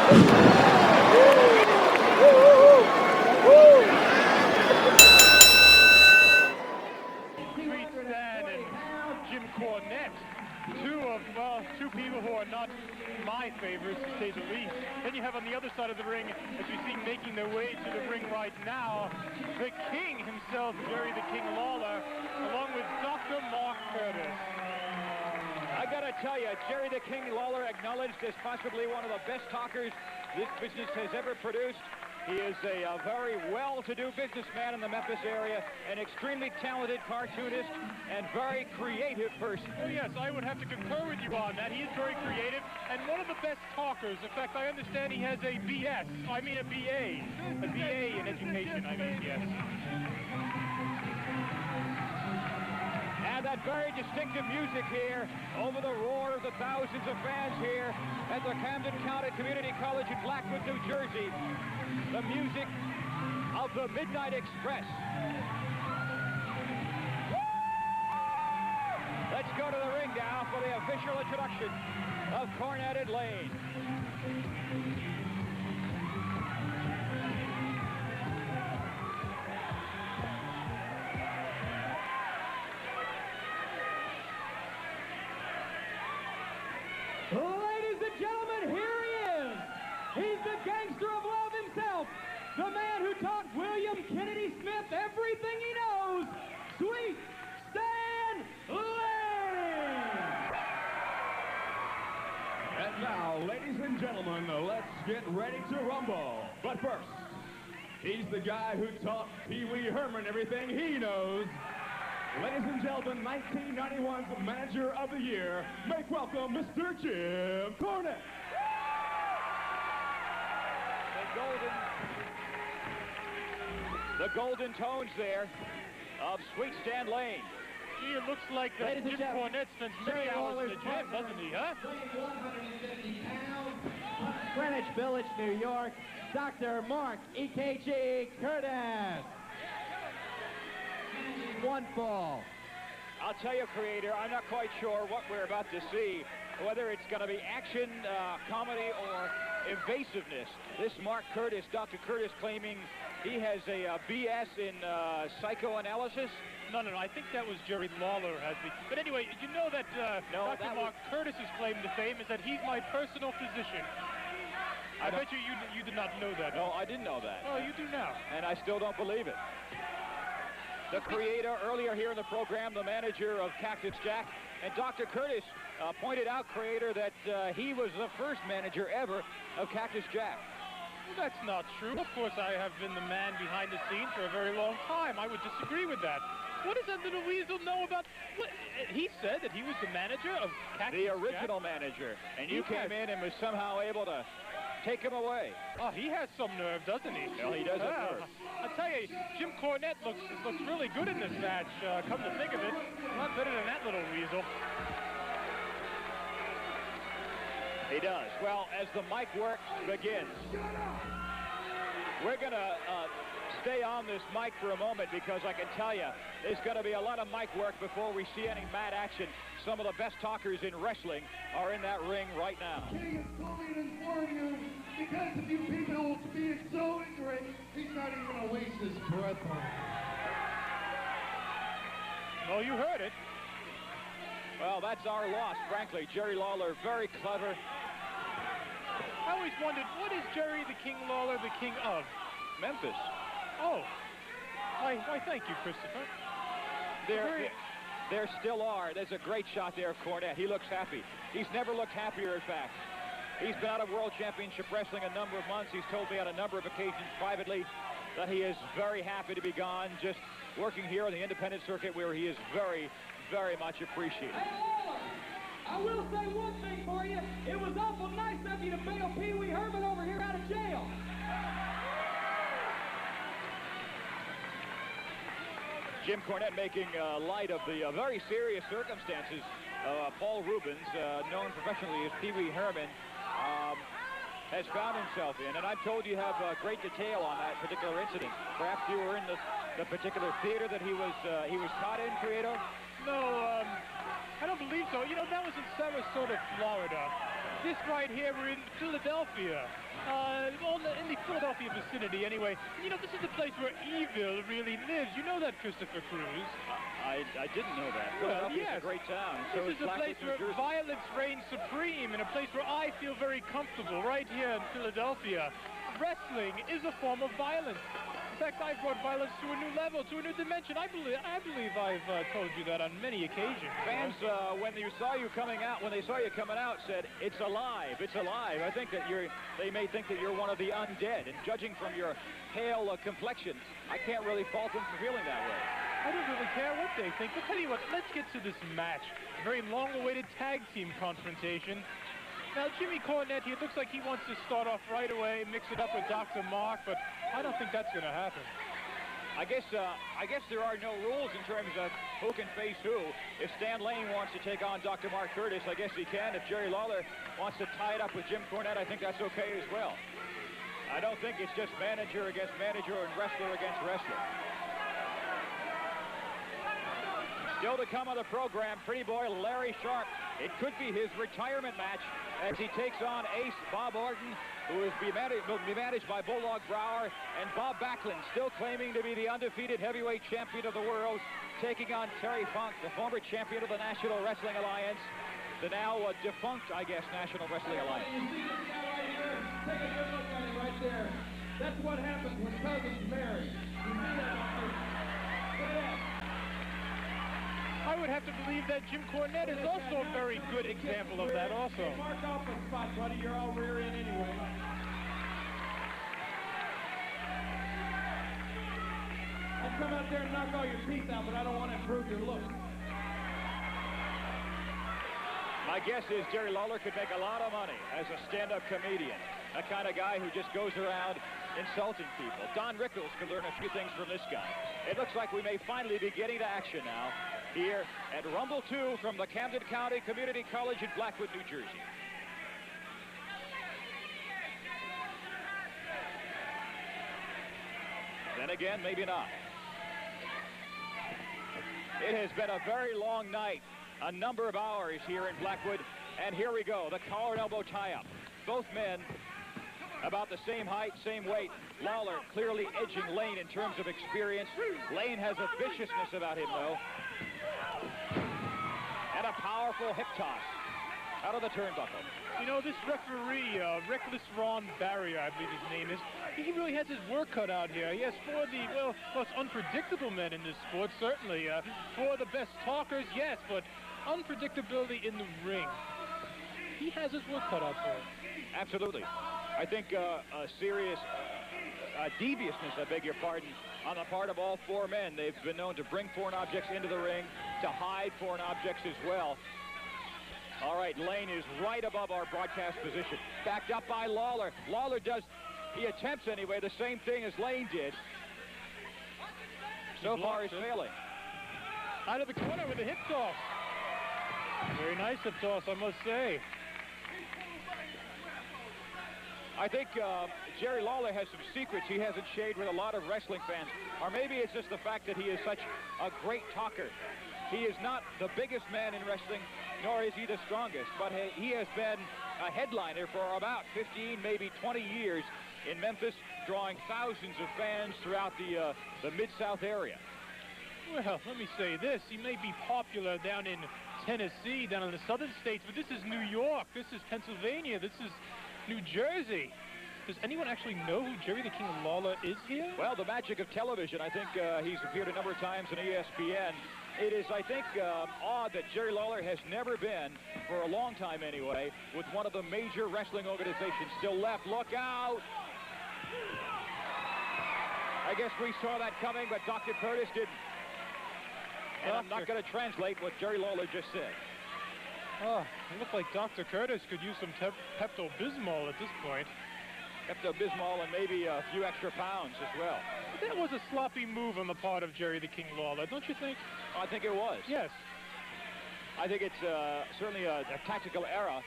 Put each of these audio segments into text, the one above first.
Jim Cornette, two people who are not my favorites, to say the least. Then you have on the other side of the ring, as you see making their way to the ring right now, the King himself, Jerry the King Lawler, along with Dr. Mark Curtis. I gotta tell you, Jerry the King Lawler, acknowledged as possibly one of the best talkers this business has ever produced. He is a very well-to-do businessman in the Memphis area, an extremely talented cartoonist, and very creative person. Oh, yes, I would have to concur with you on that. He is very creative and one of the best talkers. In fact, I understand he has a BS. I mean a BA. A BA in education, I mean, yes. And that very distinctive music here over the roar of the thousands of fans here at the Camden County Community College in Blackwood, New Jersey. The music of the Midnight Express. Let's go to the ring now for the official introduction of Cornette and Lane. Ladies and gentlemen, here he is. He's the gangster of love himself. The man who taught William Kennedy Smith everything he knows. Sweet Stan Lane. And now, ladies and gentlemen, let's get ready to rumble. But first, he's the guy who taught Pee Wee Herman everything he knows. Ladies and gentlemen, 1991's Manager of the Year, make welcome Mr. Jim Cornette. The golden tones there of Sweet Stan Lane. Gee, it looks like Jim Cornette spends many hours in the gym, doesn't he, huh? Greenwich Village, New York, Dr. Mark EKG Curtis. One fall. I'll tell you, Creator, I'm not quite sure what we're about to see, whether it's going to be action, comedy, or evasiveness. This Mark Curtis, Dr. Curtis, claiming he has a BS in psychoanalysis. No, I think that was Jerry Lawler has me. But anyway, you know that Dr. Mark Curtis's claim to fame is that he's my personal physician. I bet you did not know that. No, I didn't know that. Oh, you do now. And I still don't believe it. The Creator, earlier here in the program, the manager of Cactus Jack, and Dr. Curtis pointed out, Creator, that he was the first manager ever of Cactus Jack. Well, that's not true. Of course, I have been the man behind the scenes for a very long time. I would disagree with that. What does that little weasel know about... What? He said that he was the manager of Cactus The original Jack? Manager. And you came in and was somehow able to take him away. Oh, he has some nerve, doesn't he? Well, he does have nerve. I'll tell you, Jim Cornette looks really good in this match. Come to think of it, a lot better than that little weasel. He does. Well, as the mic work begins, we're going to stay on this mic for a moment because I can tell you there's going to be a lot of mic work before we see any mat action. Some of the best talkers in wrestling are in that ring right now. King is calling and informing you because of you people being so ignorant, he's not even going to waste his breath on it. Well, you heard it. Well, that's our loss, frankly. Jerry Lawler, very clever. I always wondered, what is Jerry the King Lawler the king of? Memphis. Oh. Why, thank you, Christopher. There still are. There's a great shot there of Cornette. He looks happy. He's never looked happier, in fact. He's been out of World Championship Wrestling a number of months. He's told me on a number of occasions privately that he is very happy to be gone, just working here on the independent circuit where he is very, very much appreciated. Hey, Lawler, I will say one thing for you. It was awful nice of you to bail Pee Wee Herman over here out of jail. Jim Cornette making light of the very serious circumstances. Paul Rubens, known professionally as Pee Wee Herman, has found himself in. And I've told you have great detail on that particular incident. Perhaps you were in the particular theater that he was caught in, Creator? No, I don't believe so. You know, that was in Sarasota, Florida. This right here, we're in Philadelphia. In the Philadelphia vicinity, anyway. You know, this is the place where evil really lives. You know that, Christopher Cruz? I didn't know that. Well, Philadelphia's yes. a great town. This is a place where violence reigns supreme, and a place where I feel very comfortable, right here in Philadelphia. Wrestling is a form of violence. In fact, I've brought violence to a new level, to a new dimension. I believe I've told you that on many occasions. Fans, when they saw you coming out, said, "It's alive, it's alive." I think that they may think that you're one of the undead, and judging from your pale complexion, I can't really fault them for feeling that way. I don't really care what they think. But tell you what, let's get to this match. A very long-awaited tag team confrontation. Now, Jimmy Cornette here, it looks like he wants to start off right away, mix it up with Dr. Mark, but I don't think that's going to happen. I guess there are no rules in terms of who can face who. If Stan Lane wants to take on Dr. Mark Curtis, I guess he can. If Jerry Lawler wants to tie it up with Jim Cornette, I think that's okay as well. I don't think it's just manager against manager and wrestler against wrestler. Still to come on the program, pretty boy Larry Sharp. It could be his retirement match as he takes on Ace Bob Orton, who will be managed by Bulldog Brower, and Bob Backlund, still claiming to be the undefeated heavyweight champion of the world, taking on Terry Funk, the former champion of the National Wrestling Alliance, the now defunct, I guess, National Wrestling Alliance. You see this guy right here? Take a good look at him right there. That's what happens when cousins marry. You see that right there? Look at that. I would have to believe that Jim Cornette is also a very good example of that also. Mark off a spot, buddy. You're all rear end anyway. I'd come out there and knock all your teeth out, but I don't want to improve your look. My guess is Jerry Lawler could make a lot of money as a stand-up comedian. A kind of guy who just goes around insulting people. Don Rickles could learn a few things from this guy. It looks like we may finally be getting to action now here at Rumble 2 from the Camden County Community College in Blackwood, New Jersey. Then again, maybe not. It has been a very long night, a number of hours here in Blackwood, and here we go, the collar and elbow tie-up. Both men about the same height, same weight. Lawler clearly edging Lane in terms of experience. Lane has a viciousness about him, though. And a powerful hip toss out of the turnbuckle. You know, this referee, Reckless Ron Barrier, I believe his name is, he really has his work cut out here. Yes, for the, well, most unpredictable men in this sport, certainly. For the best talkers, yes, but unpredictability in the ring. He has his work cut out for him. Absolutely. I think a serious deviousness, I beg your pardon, on the part of all four men. They've been known to bring foreign objects into the ring, to hide foreign objects as well. All right, Lane is right above our broadcast position. Backed up by Lawler. Lawler does, he attempts anyway, the same thing as Lane did. So far he's failing. Out of the corner with a hip toss. Very nice hip toss, I must say. I think Jerry Lawler has some secrets he hasn't shared with a lot of wrestling fans. Or maybe it's just the fact that he is such a great talker. He is not the biggest man in wrestling, nor is he the strongest, but he has been a headliner for about 15, maybe 20 years in Memphis, drawing thousands of fans throughout the Mid-South area. Well, let me say this. He may be popular down in Tennessee, down in the southern states, but this is New York, this is Pennsylvania, this is New Jersey. Does anyone actually know who Jerry the King Lawler is here? Well, the magic of television. I think he's appeared a number of times on ESPN. It is, I think, odd that Jerry Lawler has never been, for a long time anyway, with one of the major wrestling organizations still left. Look out! I guess we saw that coming, but Dr. Curtis didn't. And I'm not going to translate what Jerry Lawler just said. Oh, it looked like Dr. Curtis could use some Pepto-Bismol at this point. Pepto-Bismol and maybe a few extra pounds as well. But that was a sloppy move on the part of Jerry the King Lawler, don't you think? I think it was. Yes. I think it's certainly a tactical error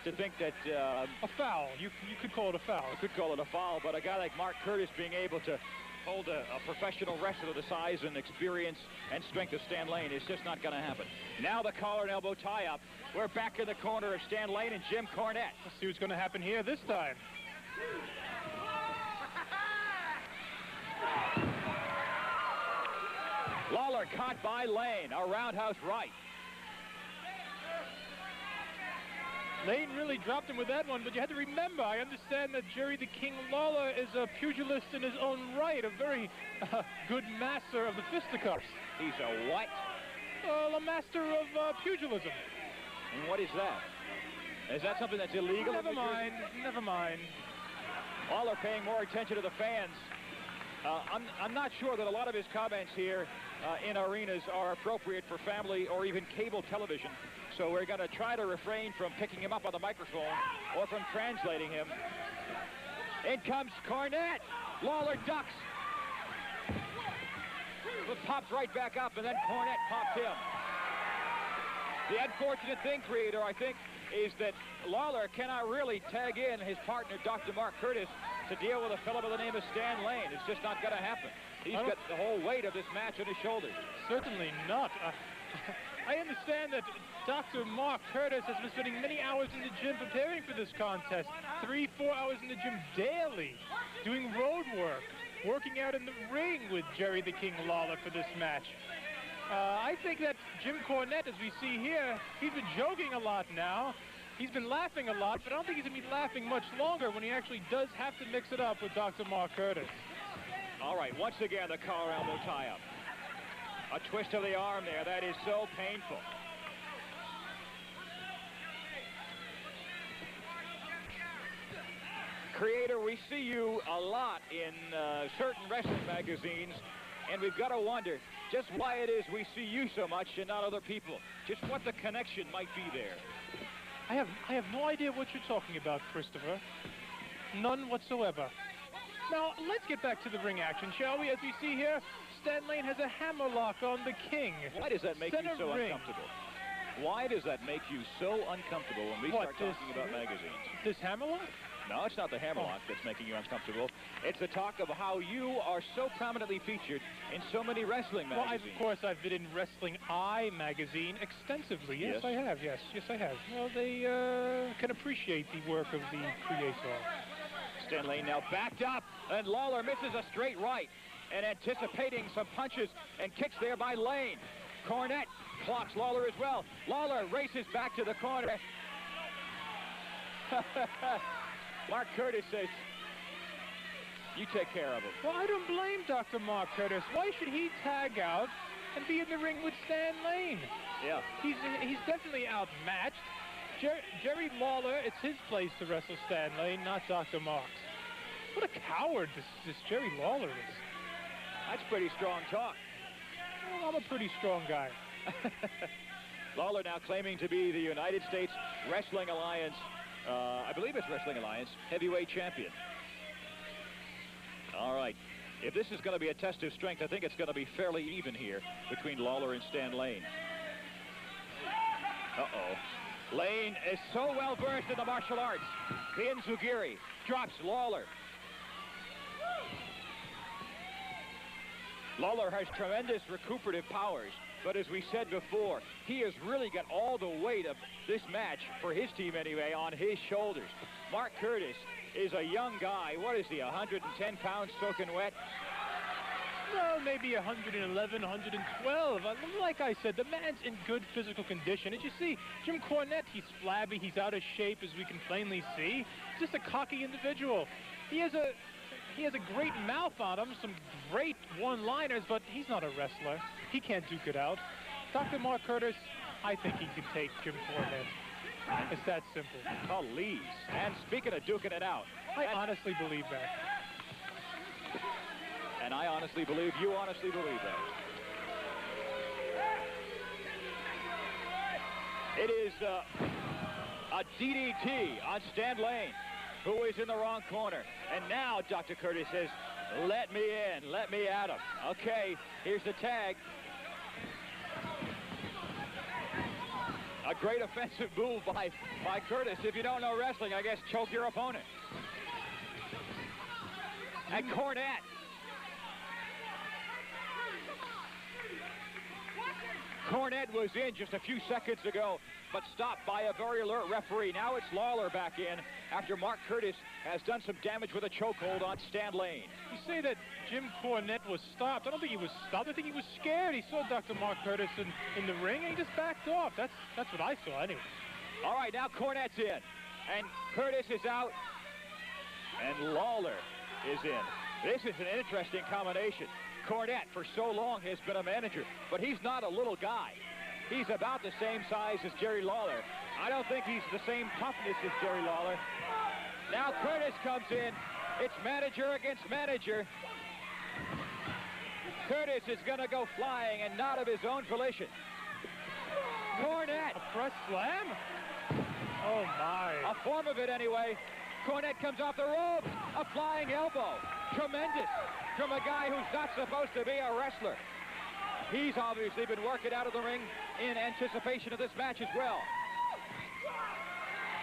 to think that... a foul. You could call it a foul. I could call it a foul, but a guy like Mark Curtis being able to hold a professional wrestler the size and experience and strength of Stan Lane. It's just not going to happen. Now the collar and elbow tie-up. We're back in the corner of Stan Lane and Jim Cornette. Let's see what's going to happen here this time. Lawler caught by Lane, a roundhouse right. Lane really dropped him with that one, but you had to remember, I understand that Jerry the King Lawler is a pugilist in his own right, a very good master of the fisticuffs. He's a what? A master of pugilism. And what is that? Is that something that's illegal? Never mind, never mind. Lawler paying more attention to the fans. I'm not sure that a lot of his comments here in arenas are appropriate for family or even cable television. So we're going to try to refrain from picking him up on the microphone or from translating him. In comes Cornette. Lawler ducks. But pops right back up, and then Cornette popped him. The unfortunate thing, Creator, I think, is that Lawler cannot really tag in his partner, Dr. Mark Curtis, to deal with a fellow by the name of Stan Lane. It's just not going to happen. He's got the whole weight of this match on his shoulders. Certainly not. I understand that Dr. Mark Curtis has been spending many hours in the gym preparing for this contest. 3-4 hours in the gym daily, doing road work, working out in the ring with Jerry the King Lawler for this match. I think that Jim Cornette, as we see here, he's been joking a lot now. He's been laughing a lot, but I don't think he's going to be laughing much longer when he actually does have to mix it up with Dr. Mark Curtis. All right, once again, the collar elbow tie-up. A twist of the arm there. That is so painful. Creator, we see you a lot in certain wrestling magazines, and we've got to wonder just why it is we see you so much and not other people. Just what the connection might be there. I have no idea what you're talking about, Christopher. None whatsoever. Now, let's get back to the ring action, shall we? As we see here, Stan Lane has a hammerlock on the King. Why does that make you so uncomfortable? Why does that make you so uncomfortable when we start talking about magazines? This hammerlock? No, it's not the hammerlock that's making you uncomfortable. It's the talk of how you are so prominently featured in so many wrestling magazines. Well, of course, I've been in Wrestling Eye magazine extensively. Yes, I have. Yes, I have. Well, they can appreciate the work of the creator. Stan Lane now backed up, and Lawler misses a straight right, and anticipating some punches and kicks there by Lane. Cornette clocks Lawler as well. Lawler races back to the corner. Mark Curtis says, you take care of him. Well, I don't blame Dr. Mark Curtis. Why should he tag out and be in the ring with Stan Lane? Yeah. He's definitely outmatched. Jerry Lawler, it's his place to wrestle Stan Lane, not Dr. Mark's. What a coward this Jerry Lawler is. That's pretty strong talk. Well, I'm a pretty strong guy. Lawler now claiming to be the United States Wrestling Alliance, I believe it's Wrestling Alliance, heavyweight champion. All right. If this is going to be a test of strength, I think it's going to be fairly even here between Lawler and Stan Lane. Uh-oh. Lane is so well versed in the martial arts. The Enzugiri drops Lawler. Lawler has tremendous recuperative powers, but as we said before, he has really got all the weight of this match, for his team anyway, on his shoulders. Mark Curtis is a young guy. What is he, 110 pounds soaking wet? Well, maybe 111, 112. Like I said, the man's in good physical condition. As you see, Jim Cornette, he's flabby, he's out of shape, as we can plainly see. Just a cocky individual. He has a great mouth on him, some great one-liners, but he's not a wrestler. He can't duke it out. Dr. Mark Curtis, I think he can take Jim Cornette. It's that simple. Please. And speaking of duking it out, I honestly believe that. And I honestly believe you honestly believe that. It is a DDT on Stan Lane, who is in the wrong corner. And now Dr. Curtis says, let me in, let me at him. Okay, here's the tag. A great offensive move by Curtis. If you don't know wrestling, I guess choke your opponent. And Cornette Cornette was in just a few seconds ago, but stopped by a very alert referee. Now it's Lawler back in after Mark Curtis has done some damage with a chokehold on Stan Lane. You say that Jim Cornette was stopped. I don't think he was stopped. I think he was scared. He saw Dr. Mark Curtis in the ring, and he just backed off. That's what I saw anyway. All right, now Cornette's in, and Curtis is out, and Lawler is in. This is an interesting combination. Cornette, for so long, has been a manager, but he's not a little guy. He's about the same size as Jerry Lawler. I don't think he's the same toughness as Jerry Lawler. Now Curtis comes in. It's manager against manager. Curtis is going to go flying, and not of his own volition. Cornette. A press slam? Oh, my. A form of it, anyway. Cornette comes off the ropes. A flying elbow. Tremendous from a guy who's not supposed to be a wrestler. He's obviously been working out of the ring in anticipation of this match as well.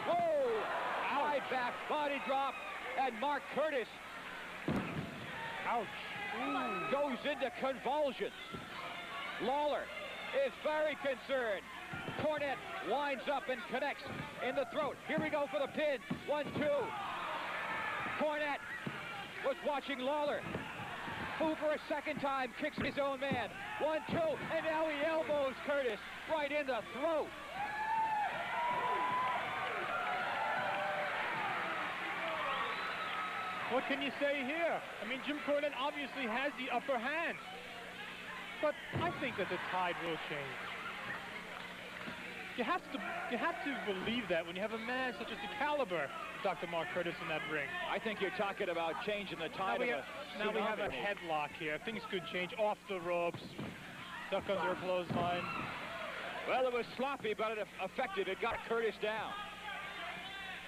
Whoa! High back body drop, and Mark Curtis goes into convulsions. Lawler is very concerned. Cornette winds up and connects in the throat. Here we go for the pin. 1, 2. Cornette was watching Lawler, who for a second time kicks his own man. 1, 2, and now he elbows Curtis right in the throat. What can you say here? I mean, Jim Cornette obviously has the upper hand, but I think that the tide will change. You have to believe that when you have a man such as the caliber of Dr. Mark Curtis in that ring. I think you're talking about changing the tide. Now we have a headlock here. Things could change off the ropes. Duck under a clothesline. Well, it was sloppy, but it effective. It got Curtis down.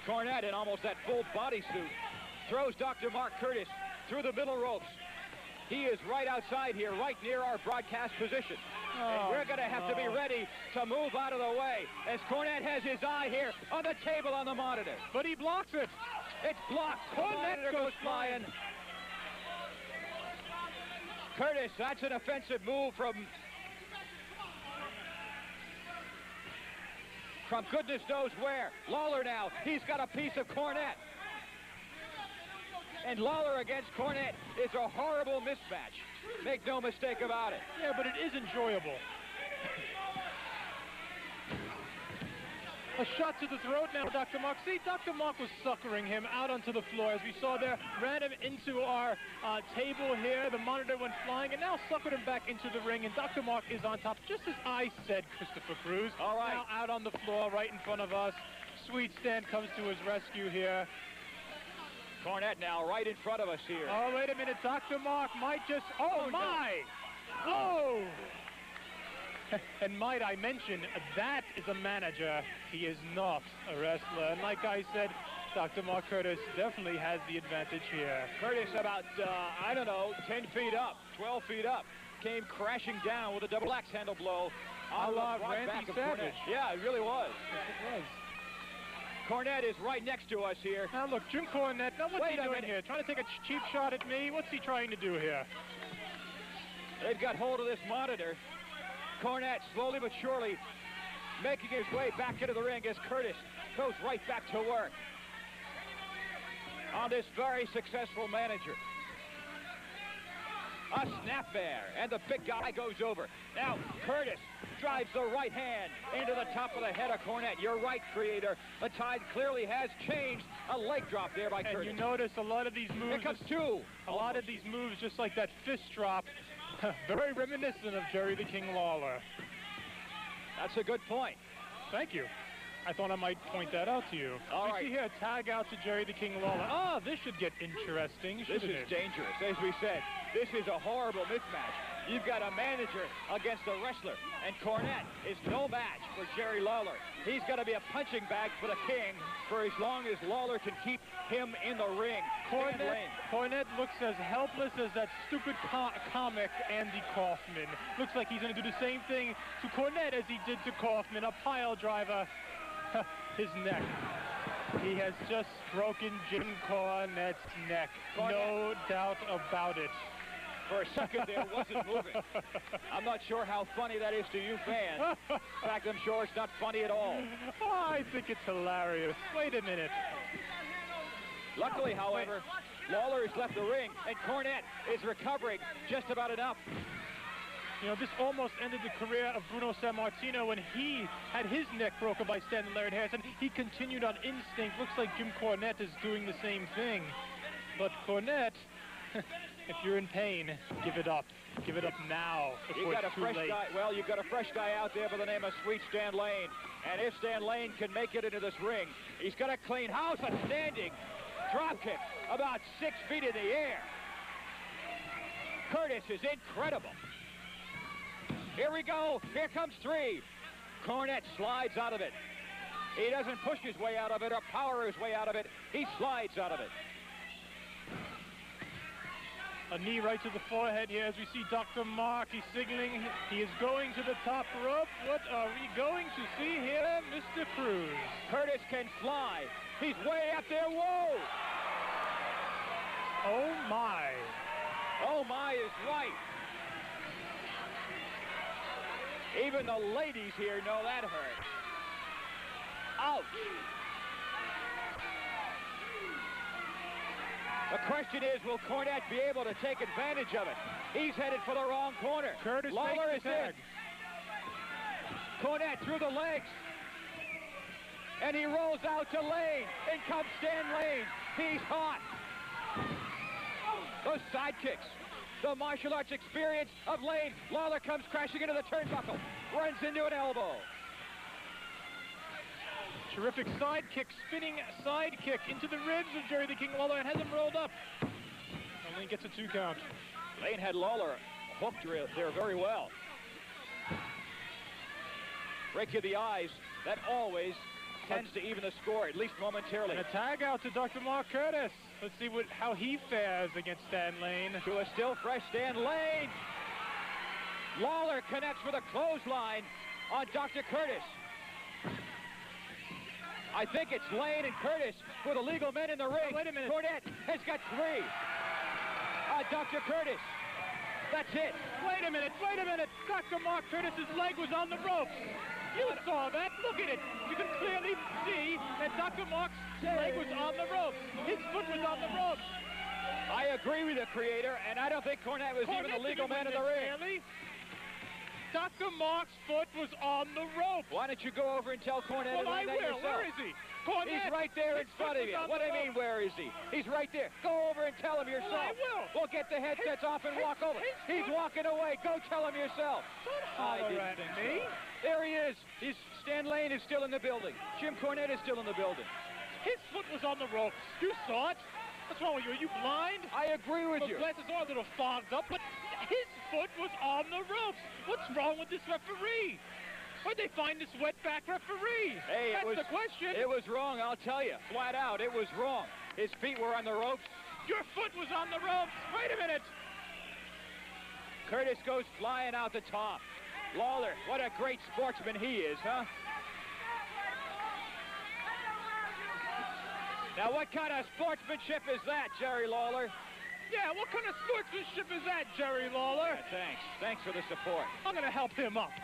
Cornette in almost that full bodysuit throws Dr. Mark Curtis through the middle ropes. He is right outside here, right near our broadcast position. And we're going to have to be ready to move out of the way as Cornette has his eye here on the table on the monitor. But he blocks it. It's blocked. Cornette goes flying. Curtis, that's an offensive move from goodness knows where. Lawler now, he's got a piece of Cornette. And Lawler against Cornette is a horrible mismatch. Make no mistake about it. Yeah, but it is enjoyable. A shot to the throat now, Dr. Mark. See, Dr. Mark was suckering him out onto the floor, as we saw there. Ran him into our table here. The monitor went flying, and now suckered him back into the ring. And Dr. Mark is on top, just as I said, Christopher Cruz. All right. Now out on the floor, right in front of us. Sweet Stan comes to his rescue here. Cornette now right in front of us here. Oh, wait a minute. Dr. Mark might just... Oh, my! No. Oh! And might I mention, that is a manager. He is not a wrestler. And like I said, Dr. Mark Curtis definitely has the advantage here. Curtis about, I don't know, 10 feet up, 12 feet up. Came crashing down with a double axe handle blow. A la Randy Savage. Yeah, it really was. Yes, it was. Cornette is right next to us here. Now look, Jim Cornette, now what's he doing here? Trying to take a cheap shot at me? What's he trying to do here? They've got hold of this monitor. Cornette slowly but surely making his way back into the ring as Curtis goes right back to work on this very successful manager. A snapmare, and the big guy goes over. Now Curtis drives the right hand into the top of the head of Cornette. You're right, Creator. The tide clearly has changed. A leg drop there by Curtis. And you notice a lot of these moves. Here comes two. A lot of these moves, just like that fist drop, very reminiscent of Jerry the King Lawler. That's a good point. Thank you. I thought I might point that out to you. All right. See here, tag out to Jerry the King Lawler. Oh, this should get interesting. This is dangerous. As we said, this is a horrible mismatch. You've got a manager against a wrestler, and Cornette is no match for Jerry Lawler. He's got to be a punching bag for the King for as long as Lawler can keep him in the ring. Cornette looks as helpless as that stupid comic Andy Kaufman. Looks like he's going to do the same thing to Cornette as he did to Kaufman, a pile driver. His neck. He has just broken Jim Cornette's neck. No doubt about it. for a second there wasn't moving. I'm not sure how funny that is to you fans. In fact, I'm sure it's not funny at all. Oh, I think it's hilarious. Wait a minute. Luckily, however, Lawler has left the ring, and Cornette is recovering just about enough. You know, this almost ended the career of Bruno Sammartino when he had his neck broken by Stanley Lariat Harrison. He continued on instinct. Looks like Jim Cornette is doing the same thing. But Cornette, if you're in pain, give it up. Give it up now before it's too late. Well, you've got a fresh guy out there by the name of Sweet Stan Lane. And if Stan Lane can make it into this ring, he's got to clean house. A standing drop kick about 6 feet in the air. Curtis is incredible. Here we go. Here comes 3. Cornette slides out of it. He doesn't push his way out of it or power his way out of it. He slides out of it. A knee right to the forehead here as we see Dr. Mark. He's signaling he is going to the top rope. What are we going to see here, Mr. Cruz? Curtis can fly. He's way up there. Whoa! Oh, my. Oh, my is right. Even the ladies here know that hurt. Ouch. The question is, will Cornette be able to take advantage of it? He's headed for the wrong corner. Curtis Lawler is tag. in. Cornette through the legs. And he rolls out to Lane. In comes Stan Lane. He's hot. Those sidekicks. The martial arts experience of Lane. Lawler comes crashing into the turnbuckle. Runs into an elbow. Terrific sidekick, spinning sidekick into the ribs of Jerry the King Lawler and has him rolled up. And Lane gets a 2 count. Lane had Lawler hooked there very well. Break of the eyes. That always tends to even the score, at least momentarily. And a tag out to Dr. Mark Curtis. Let's see how he fares against Stan Lane. To a still fresh Stan Lane. Lawler connects with a clothesline on Dr. Curtis. I think it's Lane and Curtis for the legal men in the ring. Oh, wait a minute. Cornette has got 3. Dr. Curtis. That's it. Wait a minute, wait a minute. Dr. Mark Curtis's leg was on the ropes. You saw that. Look at it. You can clearly see that Dr. Mark's leg was on the ropes. His foot was on the ropes. I agree with the creator, and I don't think Cornette was even the legal man in the ring. Clearly. Dr. Mark's foot was on the rope. Why don't you go over and tell Cornette Well, I that will. yourself? Where is he? Cornette. He's right there in front of you. What do I mean, where is he? He's right there. Go over and tell him yourself. Well, I will. We'll get the headsets off and walk over. He's walking away. Go tell him yourself. Don't holler at me. There he is. Stan Lane is still in the building. Jim Cornette is still in the building. His foot was on the ropes. You saw it. What's wrong with you? Are you blind? I agree with you. The glasses are a little fogged up, but his foot was on the ropes. What's wrong with this referee? Where'd they find this wetback referee? Hey, That's the question. It was wrong, I'll tell you. Flat out, it was wrong. His feet were on the ropes. Your foot was on the ropes. Wait a minute. Curtis goes flying out the top. Lawler, what a great sportsman he is, huh? Now, what kind of sportsmanship is that, Jerry Lawler? Yeah, what kind of sportsmanship is that, Jerry Lawler? Yeah, thanks. Thanks for the support. I'm going to help him up.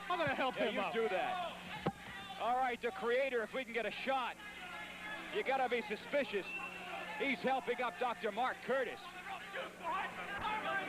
I'm going to help him up. You do that. All right, the creator, if we can get a shot, you got to be suspicious. He's helping up Dr. Mark Curtis.